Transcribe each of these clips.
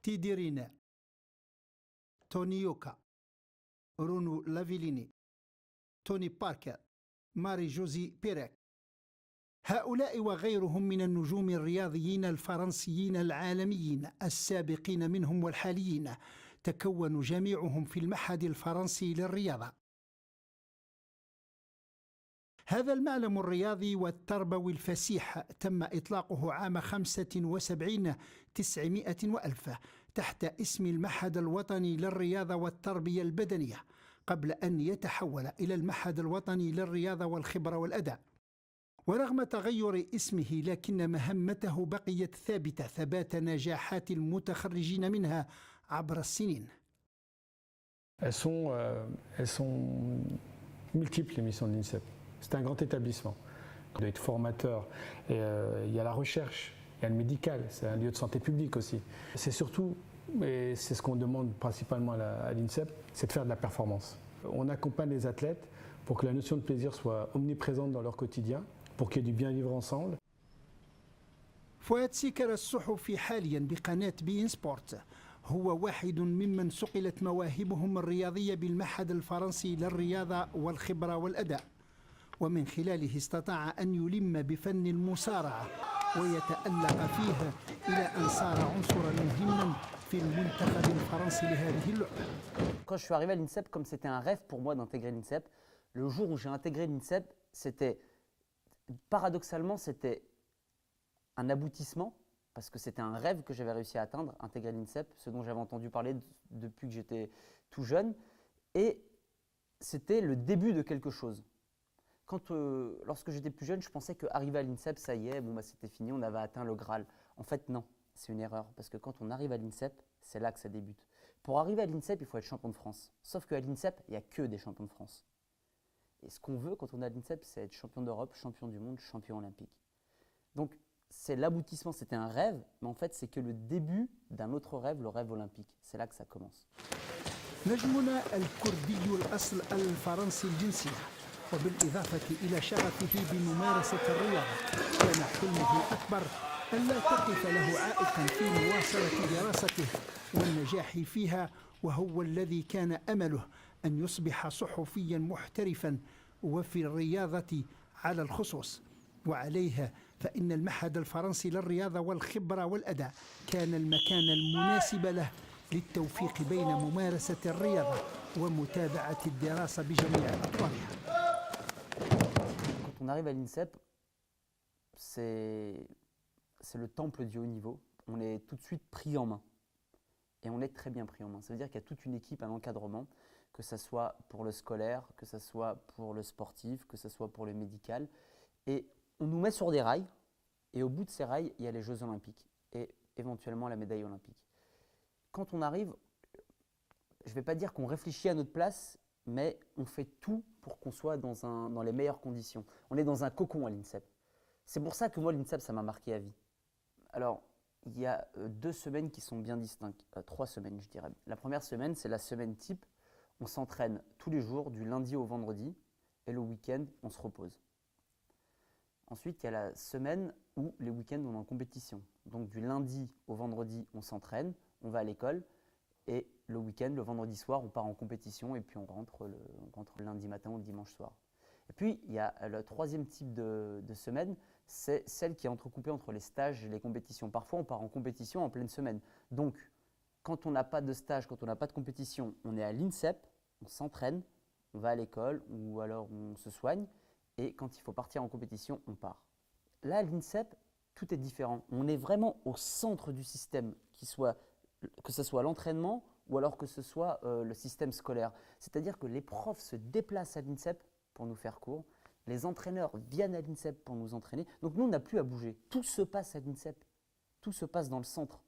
تيديرينا، تونيوكا، رونو لافيليني، توني باركر، ماري جوزي بيريك. هؤلاء وغيرهم من النجوم الرياضيين الفرنسيين العالميين السابقين منهم والحاليين تكونوا جميعهم في المعهد الفرنسي للرياضة. هذا المعلم الرياضي والتربوي الفسيح تم إطلاقه عام 75 900 وألف تحت اسم المعهد الوطني للرياضة والتربية البدنية، قبل أن يتحول إلى المعهد الوطني للرياضة والخبرة والأداء. ورغم تغير اسمه لكن مهمته بقيت ثابتة ثبات نجاحات المتخرجين منها عبر السنين. Elles sont multiples les missions de l'INSEP. C'est un grand établissement. Il doit être formateur. Et, il y a la recherche, il y a le médical, c'est un lieu de santé publique aussi. C'est surtout, et c'est ce qu'on demande principalement à l'INSEP, c'est de faire de la performance. On accompagne les athlètes pour que la notion de plaisir soit omniprésente dans leur quotidien, pour qu'il y ait du bien vivre ensemble. فؤاد سيكر الصحفي حاليا بقناة بين سبورت هو واحد ممن صقلت مواهبهم الرياضية بالمعهد الفرنسي للرياضة والخبرة والأداء، ومن خلاله استطاع أن يلم بفن المصارعة ويتألق فيها إلى أن صار عنصرا مهما في المنتخب الفرنسي لهذه اللعبة. Quand je suis arrivé à l'INSEP, comme c'était un rêve pour moi d'intégrer l'INSEP, le jour où j'ai intégré l'INSEP, c'était paradoxalement c'était un aboutissement parce que c'était un rêve que j'avais réussi à atteindre, intégrer l'INSEP, ce dont j'avais entendu parler depuis que j'étais tout jeune, et c'était le début de quelque chose. Lorsque j'étais plus jeune, je pensais qu'arriver à l'INSEP, ça y est, bon, bah, c'était fini, on avait atteint le Graal. En fait, non, c'est une erreur, parce que quand on arrive à l'INSEP, c'est là que ça débute. Pour arriver à l'INSEP, il faut être champion de France. Sauf qu'à l'INSEP, il n'y a que des champions de France. Et ce qu'on veut quand on est à l'INSEP, c'est être champion d'Europe, champion du monde, champion olympique. Donc, c'est l'aboutissement, c'était un rêve, mais en fait, c'est que le début d'un autre rêve, le rêve olympique. C'est là que ça commence. نجمنا الكردي الأصل الفرنسي الجنسية، وبالإضافة إلى شغفه بممارسة الرياضة، كان حلمه الأكبر ألا تقف له عائقا في مواصلة دراسته والنجاح فيها، وهو الذي كان أمله أن يصبح صحفيا محترفا وفي الرياضة على الخصوص. وعليها فإن المعهد الفرنسي للرياضة والخبرة والأداء كان المكان المناسب له للتوفيق بين ممارسة الرياضة ومتابعة الدراسة بجميع أطوارها. Quand on arrive à l'INSEP, c'est le temple du haut niveau. On est tout de suite pris en main. Et on est très bien pris en main. Ça veut dire qu'il y a toute une équipe, un encadrement, que ce soit pour le scolaire, que ce soit pour le sportif, que ce soit pour le médical. Et on nous met sur des rails, et au bout de ces rails, il y a les Jeux Olympiques et éventuellement la médaille olympique. Quand on arrive, je ne vais pas dire qu'on réfléchit à notre place, mais on fait tout pour qu'on soit dans les meilleures conditions. On est dans un cocon à l'INSEP. C'est pour ça que moi, l'INSEP, ça m'a marqué à vie. Alors, il y a 2 semaines qui sont bien distinctes, 3 semaines, je dirais. La première semaine, c'est la semaine type. On s'entraîne tous les jours, du lundi au vendredi, et le week-end, on se repose. Ensuite, il y a la semaine où les week-ends, on est en compétition. Donc, du lundi au vendredi, on s'entraîne, on va à l'école, et le week-end, le vendredi soir, on part en compétition, et puis on rentre le lundi matin ou le dimanche soir. Et puis, il y a le 3e type de semaine, c'est celle qui est entrecoupée entre les stages et les compétitions. Parfois, on part en compétition en pleine semaine. Donc, quand on n'a pas de stage, quand on n'a pas de compétition, on est à l'INSEP, on s'entraîne, on va à l'école ou alors on se soigne. Et quand il faut partir en compétition, on part. Là, à l'INSEP, tout est différent. On est vraiment au centre du système, que ce soit l'entraînement ou alors que ce soit le système scolaire. C'est-à-dire que les profs se déplacent à l'INSEP pour nous faire cours. Les entraîneurs viennent à l'INSEP pour nous entraîner. Donc nous, on n'a plus à bouger. Tout se passe à l'INSEP. Tout se passe dans le centre.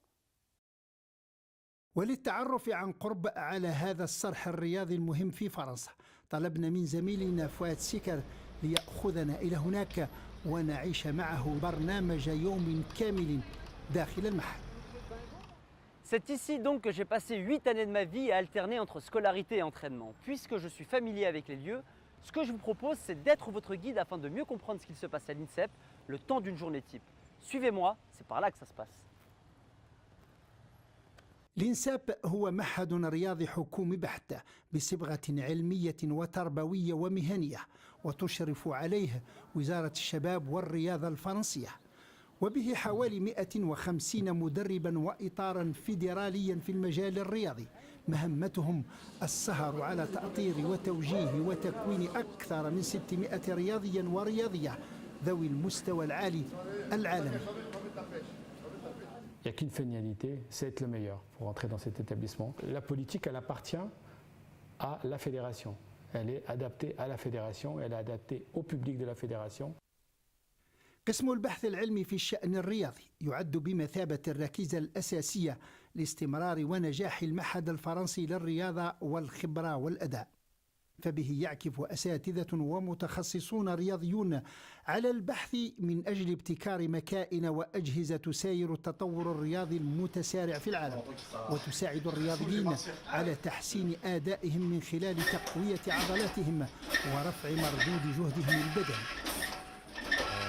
وللتعرف عن قرب على هذا الصرح الرياضي المهم في فرنسا، طلبنا من زميلنا فؤاد سيكر ليأخذنا إلى هناك ونعيش معه برنامج يوم كامل داخل المعهد. C'est ici donc que j'ai passé 8 années de ma vie à alterner entre scolarité et entraînement. Puisque je suis familier avec les lieux, ce que je vous propose, c'est d'être votre guide afin de mieux comprendre ce qu'il se passe à l'INSEP le temps d'une journée type. Suivez-moi, c'est par là que ça se passe. الإنساب هو معهد رياضي حكومي بحت بصبغة علمية وتربوية ومهنية، وتشرف عليه وزارة الشباب والرياضة الفرنسية، وبه حوالي 150 مدربا وإطارا فيدراليا في المجال الرياضي، مهمتهم السهر على تأطير وتوجيه وتكوين أكثر من 600 رياضيا ورياضية ذوي المستوى العالي العالمي. Il n'y a qu'une finalité, c'est être le meilleur pour entrer dans cet établissement. La politique, elle appartient à la fédération. Elle est adaptée à la fédération, elle est adaptée au public de la fédération. قسم البحث العلمي في الشأن الرياضي يعد بمثابة الركيزة الأساسية لاستمرار ونجاح المعهد الفرنسي للرياضة والخبرة والأداء، فبه يعكف أساتذة ومتخصصون رياضيون على البحث من أجل ابتكار مكائن وأجهزة تساير التطور الرياضي المتسارع في العالم، وتساعد الرياضيين على تحسين أدائهم من خلال تقوية عضلاتهم ورفع مردود جهدهم البدني.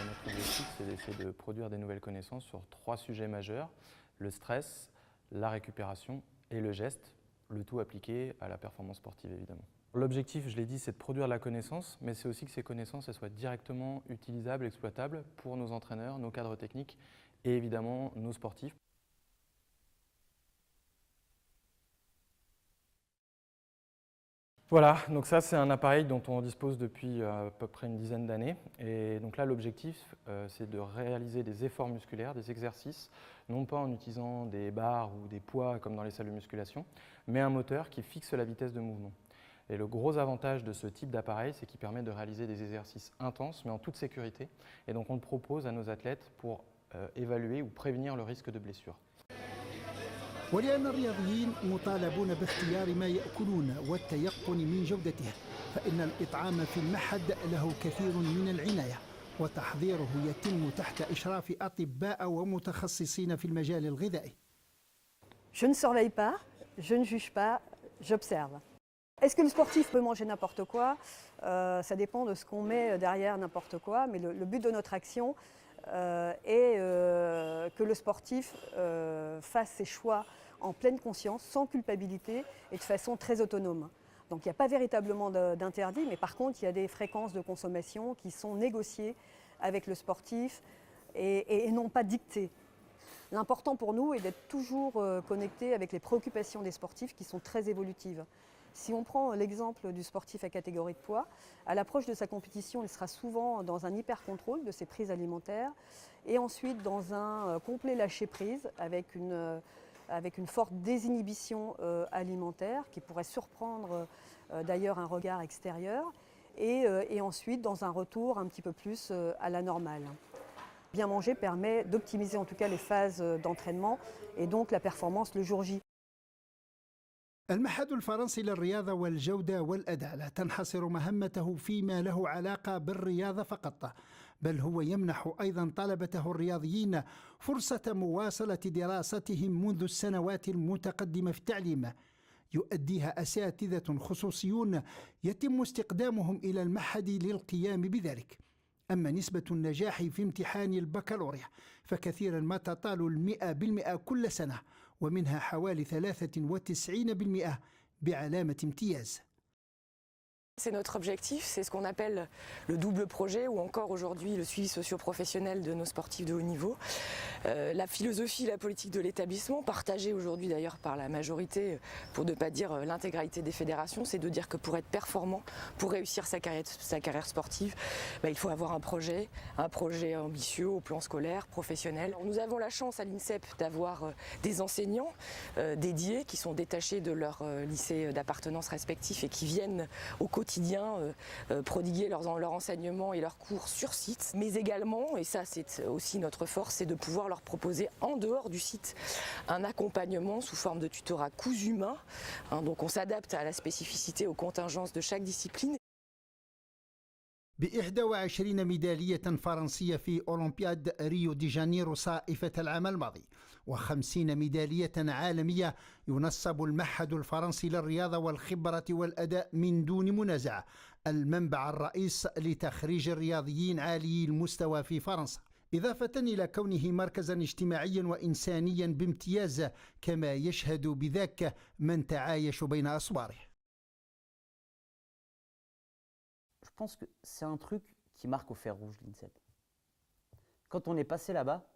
Notre objectif, c'est d'essayer de produire des nouvelles connaissances sur 3 sujets majeurs, le stress, la récupération et le geste, le tout appliqué à la performance sportive évidemment. L'objectif, je l'ai dit, c'est de produire de la connaissance, mais c'est aussi que ces connaissances elles soient directement utilisables, exploitables pour nos entraîneurs, nos cadres techniques et évidemment nos sportifs. Voilà, donc ça c'est un appareil dont on dispose depuis à peu près une dizaine d'années. Et donc là l'objectif c'est de réaliser des efforts musculaires, des exercices, non pas en utilisant des barres ou des poids comme dans les salles de musculation, mais un moteur qui fixe la vitesse de mouvement. Et le gros avantage de ce type d'appareil, c'est qu'il permet de réaliser des exercices intenses mais en toute sécurité. Et donc on le propose à nos athlètes pour évaluer ou prévenir le risque de blessure. ولأن الرياضيين مطالبون باختيار ما يأكلون والتيقن من جودته، فإن الإطعام في المعهد له كثير من العناية، وتحضيره يتم تحت إشراف أطباء ومتخصصين في المجال الغذائي. Je ne surveille pas, je ne juge pas, j'observe. Est-ce que le sportif peut manger n'importe quoi? Ça dépend de ce qu'on met derrière n'importe quoi, mais le but de notre action est que le sportif fasse ses choix en pleine conscience, sans culpabilité et de façon très autonome. Donc il n'y a pas véritablement d'interdit, mais par contre il y a des fréquences de consommation qui sont négociées avec le sportif et non pas dictées. L'important pour nous est d'être toujours connecté avec les préoccupations des sportifs qui sont très évolutives. Si on prend l'exemple du sportif à catégorie de poids, à l'approche de sa compétition, il sera souvent dans un hyper-contrôle de ses prises alimentaires et ensuite dans un complet lâcher-prise avec une forte désinhibition alimentaire qui pourrait surprendre d'ailleurs un regard extérieur et ensuite dans un retour un petit peu plus à la normale. Bien manger permet d'optimiser en tout cas les phases d'entraînement et donc la performance le jour J. المعهد الفرنسي للرياضة والجودة والأداء لا تنحصر مهمته فيما له علاقة بالرياضة فقط، بل هو يمنح أيضا طلبته الرياضيين فرصة مواصلة دراستهم منذ السنوات المتقدمة في التعليم، يؤديها أساتذة خصوصيون يتم استقدامهم إلى المعهد للقيام بذلك. أما نسبة النجاح في امتحان البكالوريا فكثيرا ما تطال 100% كل سنة، ومنها حوالي 93% بعلامة امتياز. C'est notre objectif, c'est ce qu'on appelle le double projet ou encore aujourd'hui le suivi socio-professionnel de nos sportifs de haut niveau. La philosophie et la politique de l'établissement, partagée aujourd'hui d'ailleurs par la majorité, pour ne pas dire l'intégralité des fédérations, c'est de dire que pour être performant, pour réussir sa carrière sportive, il faut avoir un projet ambitieux au plan scolaire, professionnel. Nous avons la chance à l'INSEP d'avoir des enseignants dédiés qui sont détachés de leur lycée d'appartenance respectif et qui viennent au quotidien prodiguer leur enseignement et leurs cours sur site, mais également, et ça c'est aussi notre force, c'est de pouvoir leur proposer en dehors du site un accompagnement sous forme de tutorat cousu main. Donc on s'adapte à la spécificité, aux contingences de chaque discipline. ب21 ميدالية فرنسية في أولمبياد ريو دي جانيرو صائفة العام الماضي و50 ميدالية عالمية ينصب المعهد الفرنسي للرياضة والخبرة والأداء من دون منازع المنبع الرئيس لتخريج الرياضيين عالي المستوى في فرنسا. إضافة إلى كونه مركزا اجتماعيا وإنسانيا بامتياز كما يشهد بذاك من تعايش بين أسواره. Je pense que c'est un truc qui marque au fer rouge l'INSEP. Quand on est passé là-bas,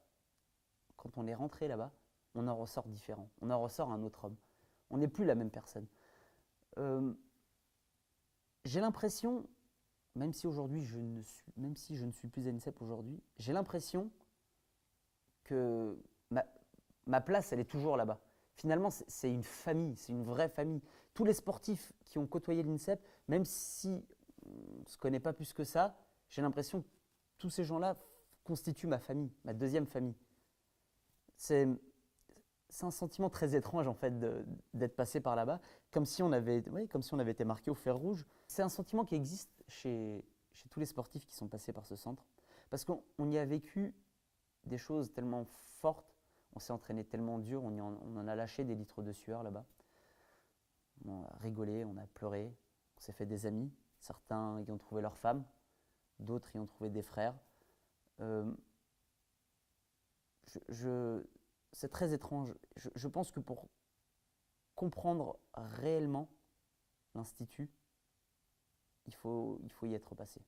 quand on est rentré là-bas, on en ressort différent, on en ressort un autre homme. On n'est plus la même personne. J'ai l'impression, même si je ne suis plus à l'INSEP aujourd'hui, j'ai l'impression que ma place, elle est toujours là-bas. Finalement, c'est une famille, c'est une vraie famille. Tous les sportifs qui ont côtoyé l'INSEP, même si on ne se connaît pas plus que ça, j'ai l'impression que tous ces gens-là constituent ma famille, ma deuxième famille. C'est un sentiment très étrange en fait d'être passé par là-bas, comme si on avait été marqué au fer rouge. C'est un sentiment qui existe chez tous les sportifs qui sont passés par ce centre, parce qu'on y a vécu des choses tellement fortes, on s'est entraîné tellement dur, on en a lâché des litres de sueur là-bas. On a rigolé, on a pleuré, on s'est fait des amis. Certains y ont trouvé leur femme, d'autres y ont trouvé des frères. C'est très étrange. Je pense que pour comprendre réellement l'Institut, il faut y être passé.